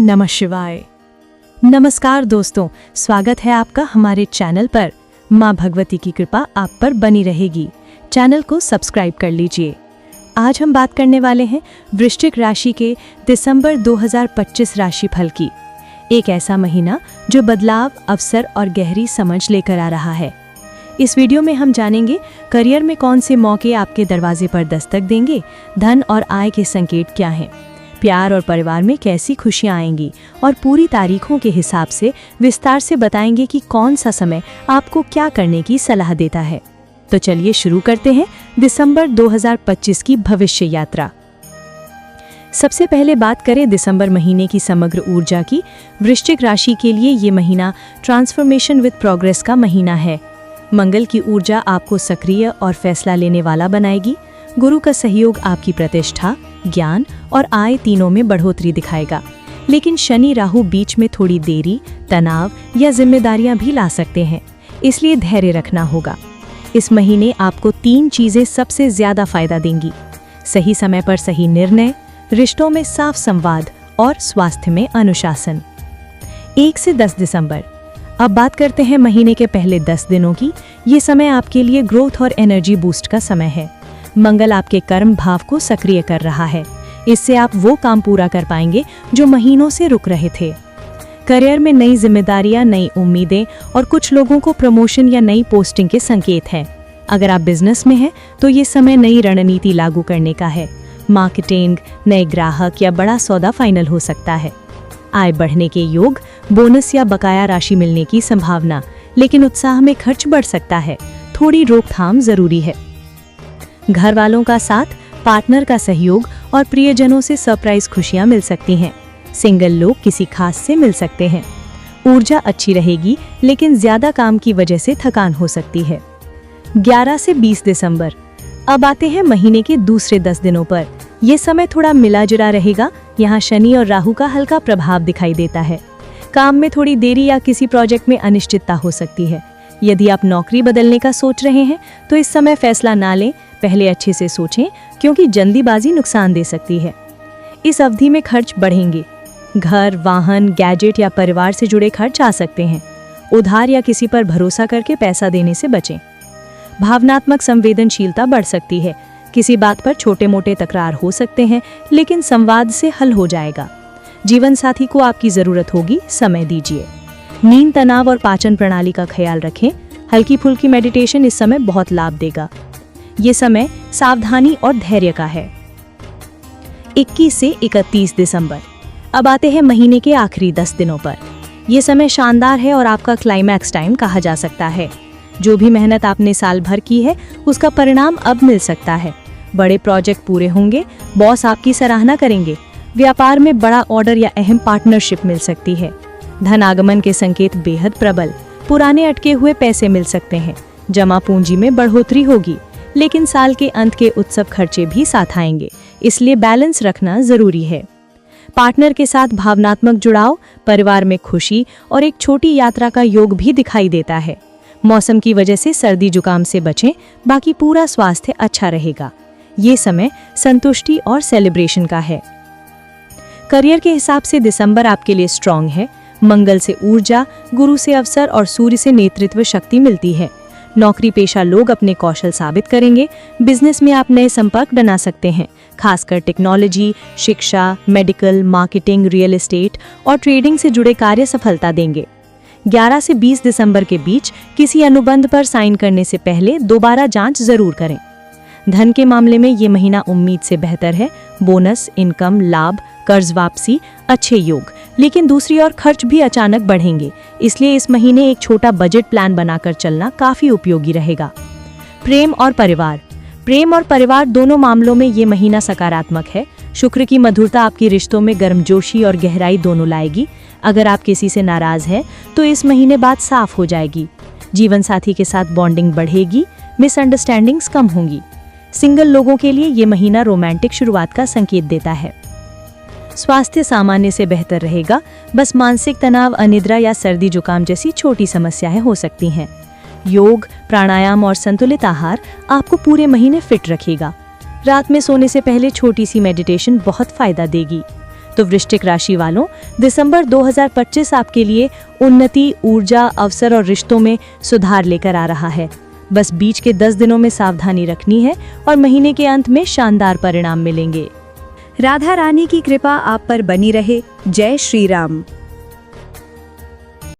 नमः शिवाय। नमस्कार दोस्तों, स्वागत है आपका हमारे चैनल पर। माँ भगवती की कृपा आप पर बनी रहेगी। चैनल को सब्सक्राइब कर लीजिए। आज हम बात करने वाले हैं वृश्चिक राशि के दिसंबर 2025 राशिफल की। एक ऐसा महीना जो बदलाव, अवसर और गहरी समझ लेकर आ रहा है। इस वीडियो में हम जानेंगे करियर में कौन से मौके आपके दरवाजे पर दस्तक देंगे, धन और आय के संकेत क्या हैं, प्यार और परिवार में कैसी खुशियां आएंगी और पूरी तारीखों के हिसाब से विस्तार से बताएंगे कि कौन सा समय आपको क्या करने की सलाह देता है। तो चलिए शुरू करते हैं दिसंबर 2025 की भविष्य यात्रा। सबसे पहले बात करें दिसंबर महीने की समग्र ऊर्जा की। वृश्चिक राशि के लिए ये महीना ट्रांसफॉर्मेशन विद प्रोग्रेस का महीना है। मंगल की ऊर्जा आपको सक्रिय और फैसला लेने वाला बनाएगी। गुरु का सहयोग आपकी प्रतिष्ठा, ज्ञान और आय तीनों में बढ़ोतरी दिखाएगा। लेकिन शनि राहु बीच में थोड़ी देरी, तनाव या जिम्मेदारियां भी ला सकते हैं, इसलिए धैर्य रखना होगा। इस महीने आपको 3 चीजें सबसे ज्यादा फायदा देंगी: सही समय पर सही निर्णय, रिश्तों में साफ संवाद और स्वास्थ्य में अनुशासन। 1 से 10 दिसंबर। अब बात करते हैं महीने के पहले 10 दिनों की। ये समय आपके लिए ग्रोथ और एनर्जी बूस्ट का समय है। मंगल आपके कर्म भाव को सक्रिय कर रहा है। इससे आप वो काम पूरा कर पाएंगे जो महीनों से रुक रहे थे। करियर में नई जिम्मेदारियां, नई उम्मीदें और कुछ लोगों को प्रमोशन या नई पोस्टिंग के संकेत हैं। अगर आप बिजनेस में हैं तो ये समय नई रणनीति लागू करने का है। मार्केटिंग, नए ग्राहक या बड़ा सौदा फाइनल हो सकता है। आय बढ़ने के योग, बोनस या बकाया राशि मिलने की संभावना, लेकिन उत्साह में खर्च बढ़ सकता है। थोड़ी रोकथाम जरूरी है। घर वालों का साथ, पार्टनर का सहयोग और प्रियजनों से सरप्राइज खुशियां मिल सकती हैं। सिंगल लोग किसी खास से मिल सकते हैं। ऊर्जा अच्छी रहेगी, लेकिन ज्यादा काम की वजह से थकान हो सकती है। 11 से 20 दिसंबर। अब आते हैं महीने के दूसरे 10 दिनों पर। यह समय थोड़ा मिला जुला रहेगा। यहाँ शनि और राहु का हल्का प्रभाव दिखाई देता है। काम में थोड़ी देरी या किसी प्रोजेक्ट में अनिश्चितता हो सकती है। यदि आप नौकरी बदलने का सोच रहे हैं तो इस समय फैसला ना लें, पहले अच्छे से सोचें, क्योंकि जल्दीबाजी नुकसान दे सकती है। इस अवधि में खर्च बढ़ेंगे। घर, वाहन, गैजेट या परिवार से जुड़े खर्च आ सकते हैं। उधार या किसी पर भरोसा करके पैसा देने से बचें। भावनात्मक संवेदनशीलता बढ़ सकती है। किसी बात पर छोटे मोटे तकरार हो सकते हैं, लेकिन संवाद से हल हो जाएगा। जीवन साथी को आपकी जरूरत होगी, समय दीजिए। नींद, तनाव और पाचन प्रणाली का ख्याल रखें। हल्की फुल्की मेडिटेशन इस समय बहुत लाभ देगा। ये समय सावधानी और धैर्य का है। 21 से 31 दिसंबर। अब आते हैं महीने के आखिरी 10 दिनों पर। यह समय शानदार है और आपका क्लाइमैक्स टाइम कहा जा सकता है। जो भी मेहनत आपने साल भर की है, उसका परिणाम अब मिल सकता है। बड़े प्रोजेक्ट पूरे होंगे, बॉस आपकी सराहना करेंगे। व्यापार में बड़ा ऑर्डर या अहम पार्टनरशिप मिल सकती है। धन आगमन के संकेत बेहद प्रबल। पुराने अटके हुए पैसे मिल सकते हैं। जमा पूंजी में बढ़ोतरी होगी, लेकिन साल के अंत के उत्सव खर्चे भी साथ आएंगे, इसलिए बैलेंस रखना जरूरी है। पार्टनर के साथ भावनात्मक जुड़ाव, परिवार में खुशी और एक छोटी यात्रा का योग भी दिखाई देता है। मौसम की वजह से सर्दी जुकाम से बचें, बाकी पूरा स्वास्थ्य अच्छा रहेगा। ये समय संतुष्टि और सेलिब्रेशन का है। करियर के हिसाब से दिसंबर आपके लिए स्ट्रांग है। मंगल से ऊर्जा, गुरु से अवसर और सूर्य से नेतृत्व शक्ति मिलती है। नौकरी पेशा लोग अपने कौशल साबित करेंगे। बिजनेस में आप नए संपर्क बना सकते हैं, खासकर टेक्नोलॉजी, शिक्षा, मेडिकल, मार्केटिंग, रियल एस्टेट और ट्रेडिंग से जुड़े कार्य सफलता देंगे। 11 से 20 दिसंबर के बीच किसी अनुबंध पर साइन करने से पहले दोबारा जांच जरूर करें। धन के मामले में ये महीना उम्मीद से बेहतर है। बोनस, इनकम, लाभ, कर्ज वापसी, अच्छे योग, लेकिन दूसरी ओर खर्च भी अचानक बढ़ेंगे, इसलिए इस महीने एक छोटा बजट प्लान बनाकर चलना काफी उपयोगी रहेगा। प्रेम और परिवार दोनों मामलों में ये महीना सकारात्मक है। शुक्र की मधुरता आपकी रिश्तों में गर्मजोशी और गहराई दोनों लाएगी। अगर आप किसी से नाराज हैं तो इस महीने बात साफ हो जाएगी। जीवन साथी के साथ बॉन्डिंग बढ़ेगी, मिसअंडरस्टैंडिंग्स कम होंगी। सिंगल लोगों के लिए ये महीना रोमांटिक शुरुआत का संकेत देता है। स्वास्थ्य सामान्य से बेहतर रहेगा, बस मानसिक तनाव, अनिद्रा या सर्दी जुकाम जैसी छोटी समस्याएं हो सकती हैं। योग, प्राणायाम और संतुलित आहार आपको पूरे महीने फिट रखेगा। रात में सोने से पहले छोटी सी मेडिटेशन बहुत फायदा देगी। तो वृश्चिक राशि वालों, दिसंबर 2025 आपके लिए उन्नति, ऊर्जा, अवसर और रिश्तों में सुधार लेकर आ रहा है। बस बीच के 10 दिनों में सावधानी रखनी है और महीने के अंत में शानदार परिणाम मिलेंगे। राधा रानी की कृपा आप पर बनी रहे। जय श्री राम।